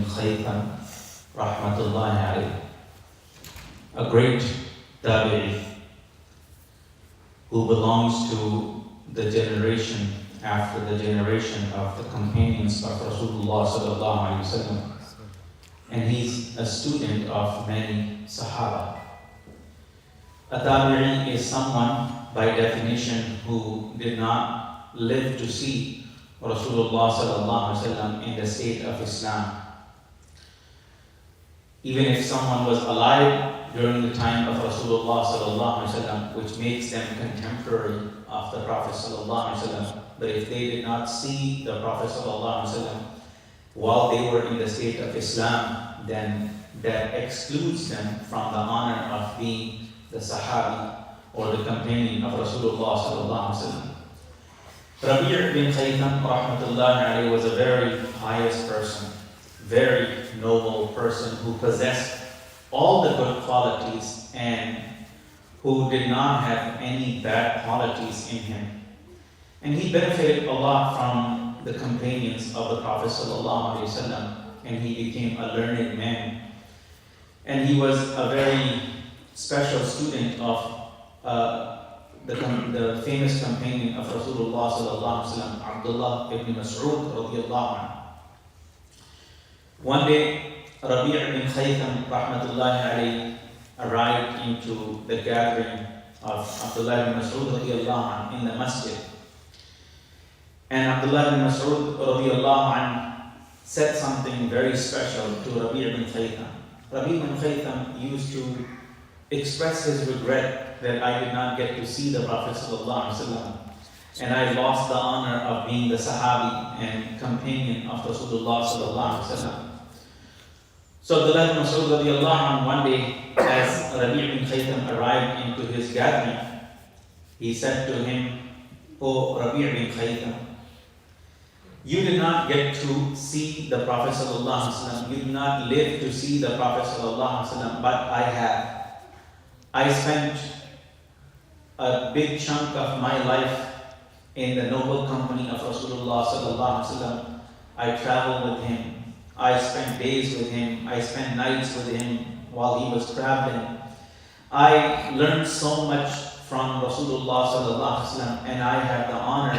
bin Khaytham, rahmatullahi alayh, a great tabi'i who belongs to the generation after the generation of the companions of Rasulullah sallallahu alaihi wasallam, and he's a student of many Sahaba. A tabi'i is someone, by definition, who did not live to see Rasulullah sallallahu alaihi wasallam in the state of Islam. Even if someone was alive during the time of Rasulullah sallallahu alaihi wasallam, which makes them contemporary of the Prophet sallallahu alaihi wasallam, but if they did not see the Prophet sallallahu alaihi wasallam while they were in the state of Islam, then that excludes them from the honor of being the Sahabi or the companion of Rasulullah sallallahu alaihi wasallam. Rabi' bin Khaytham rahmatullahi alayhi was a very pious person, very noble person who possessed all the good qualities and who did not have any bad qualities in him. And he benefited a lot from the companions of the Prophet sallallahu alaihi wasallam, and he became a learned man. And he was a very special student of the famous companion of Rasulullah sallallahu alaihi wasallam, Abdullah ibn Mas'ud radiyallahu anhu. One day, Rabi' bin Khaytham rahmatullahi alayhi arrived into the gathering of Abdullah ibn Mas'ud radiyallahu anhu in the masjid. And Abdullah ibn Mas'ud radiyallahu anhu said something very special to Rabi' bin Khaytham. Rabi' bin Khaytham used to express his regret that I did not get to see the Prophet sallallahu alaihi wasallam, and I lost the honor of being the Sahabi and companion of Rasulullah sallallahu alaihi wasallam. So Abdullah ibn Mas'ud radiyallahu anhu, one day, as Rabi' bin Khaytham arrived into his gathering, he said to him, "O Rabi' bin Khaytham, you did not get to see the Prophet sallallahu alaihi wasallam. You did not live to see the Prophet sallallahu alaihi wasallam, but I have. I spent a big chunk of my life in the noble company of Rasulullah sallallahu alaihi wasallam. I traveled with him. I spent days with him. I spent nights with him while he was traveling. I learned so much from Rasulullah sallallahu alaihi wasallam, and I had the honor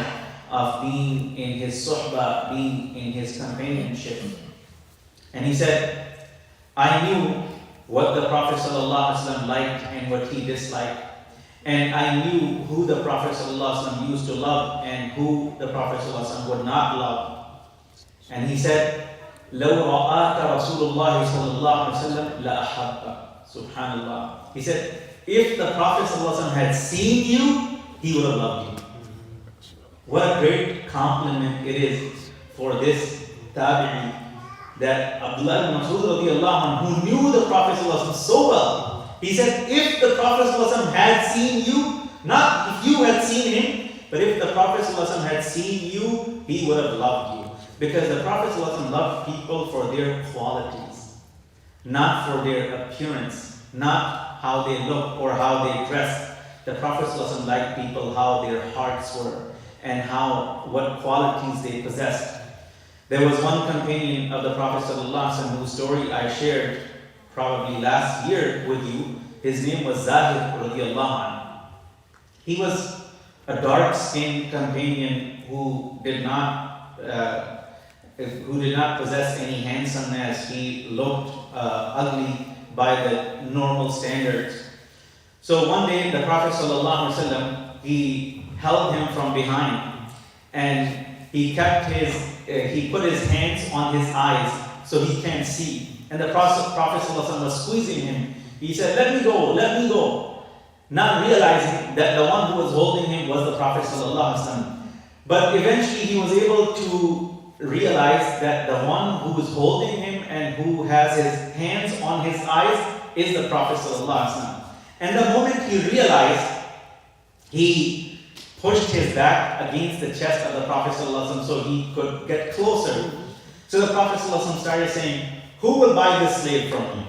of being in his suhbah, being in his companionship." And he said, "I knew what the Prophet ﷺ liked and what he disliked. And I knew who the Prophet ﷺ used to love and who the Prophet ﷺ would not love." And he said, "لَوْ رَآكَ رَسُولُ اللَّهِ صَلَّى اللَّهُ عَلَيْهِ وسلم لَأَحَبَّكَ." Subhanallah. He said, if the Prophet ﷺ had seen you, he would have loved you. What a great compliment it is for this tabi'i, that Abdullah ibn Mas'ud radiyallahu anhu, who knew the Prophet ﷺ so well, he said, if the Prophet ﷺ had seen you, not if you had seen him, but if the Prophet ﷺ had seen you, he would have loved you. Because the Prophet ﷺ loved people for their qualities, not for their appearance, not how they look or how they dress. The Prophet ﷺ liked people how their hearts were and what qualities they possessed. There was one companion of the Prophet ﷺ whose story I shared probably last year with you. His name was Zahid radiyallahu anhu. He was a dark-skinned companion who did not possess any handsomeness. He looked ugly by the normal standards. So one day the Prophet ﷺ, he held him from behind, and he put his hands on his eyes so he can't see. And the Prophet ﷺ was squeezing him. He said, let me go. Not realizing that the one who was holding him was the Prophet ﷺ. But eventually he was able to realize that the one who is holding him and who has his hands on his eyes is the Prophet ﷺ. And the moment he realized, he pushed his back against the chest of the Prophet ﷺ so he could get closer. So the Prophet ﷺ started saying, who will buy this slave from me?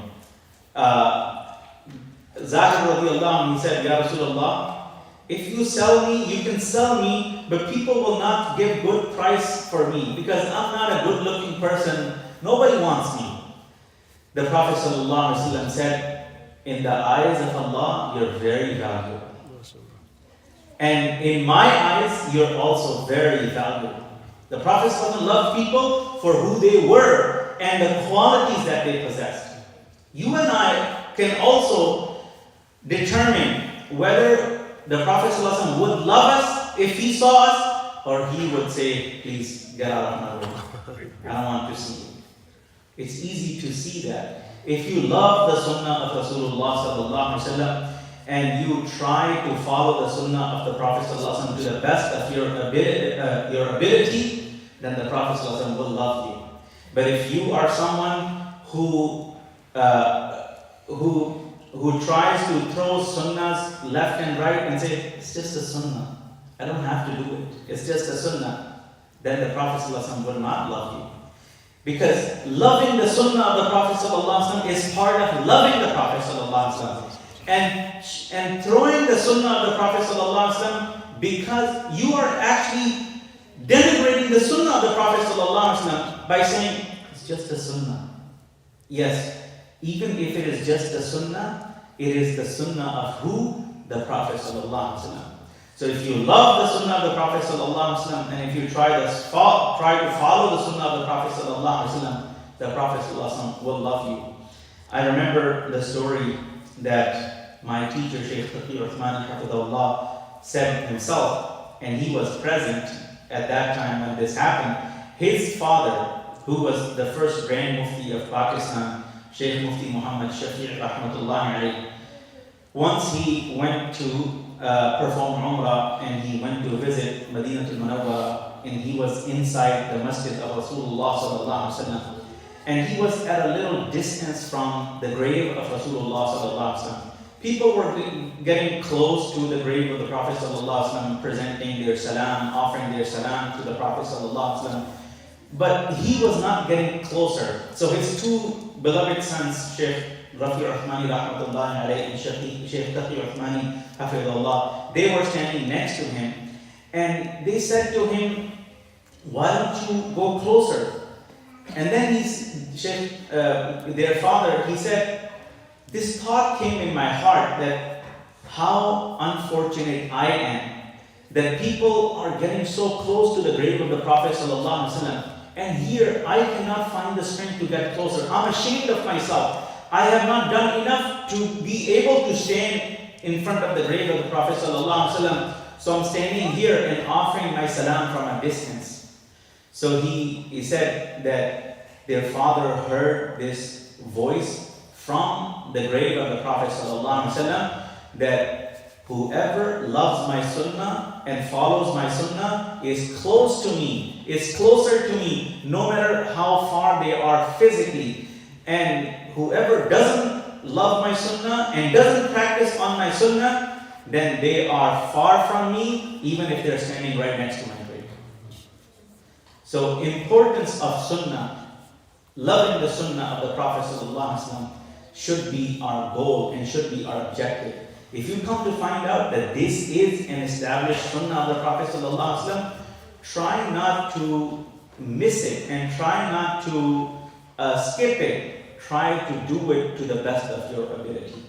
Zahir radiallahu anhu, he said, Ya Rasulullah, if you sell me, you can sell me but people will not give good price for me because I'm not a good looking person. Nobody wants me. The Prophet ﷺ said, in the eyes of Allah, you're very valuable. And in my eyes, you're also very valuable. The Prophet ﷺ loved people for who they were and the qualities that they possessed. You and I can also determine whether the Prophet ﷺ would love us if he saw us, or he would say, please get out of my way. I don't want to see you. It's easy to see that. If you love the sunnah of Rasulullah sallallahu alaihi wasallam and you try to follow the sunnah of the Prophet sallallahu alaihi wasallam to the best of your ability, then the Prophet sallallahu alaihi wasallam will love you. But if you are someone who tries to throw sunnahs left and right and say, it's just a sunnah, I don't have to do it, it's just a sunnah, then the Prophet sallallahu alaihi wasallam will not love you. Because loving the sunnah of the Prophet ﷺ is part of loving the Prophet ﷺ. And throwing the sunnah of the Prophet ﷺ because you are actually denigrating the sunnah of the Prophet ﷺ by saying, it's just a sunnah. Yes, even if it is just a sunnah, it is the sunnah of who? The Prophet ﷺ. So if you love the sunnah of the Prophet ﷺ, and if you try to follow the sunnah of the Prophet ﷺ, the Prophet ﷺ will love you. I remember the story that my teacher, Shaykh Taqi Uthmani Hafidhullah, said himself, and he was present at that time when this happened. His father, who was the first Grand Mufti of Pakistan, Shaykh Mufti Muhammad Shafi' Rahmatullahi alayhi, once he went to perform Umrah and he went to visit Madinatul Munawwara, and he was inside the masjid of Rasulullah sallallahu alaihi wasallam, and he was at a little distance from the grave of Rasulullah sallallahu alaihi wasallam. People were getting close to the grave of the Prophet sallallahu alaihi wasallam, presenting their salam, offering their salam to the Prophet sallallahu alaihi wasallam, but he was not getting closer. So his two beloved sons, Shaykh Rafi Uthmani Rahmatullahi alayhi and Shaykh Taqi Uthmani Hafidhullah, they were standing next to him, and they said to him, why don't you go closer? And then their father, he said, this thought came in my heart that how unfortunate I am that people are getting so close to the grave of the Prophet sallallahu alaihi wasallam, and here I cannot find the strength to get closer. I'm ashamed of myself. I have not done enough to be able to stand in front of the grave of the Prophet ﷺ. So I'm standing here and offering my salam from a distance. So he said that their father heard this voice from the grave of the Prophet ﷺ, that whoever loves my sunnah and follows my sunnah is close to me, is closer to me, no matter how far they are physically. And whoever doesn't love my sunnah and doesn't practice on my sunnah, then they are far from me, even if they're standing right next to my grave. So, importance of sunnah, loving the sunnah of the Prophet ﷺ should be our goal and should be our objective. If you come to find out that this is an established sunnah of the Prophet ﷺ, try not to miss it and try not to skip it. Try to do it to the best of your ability.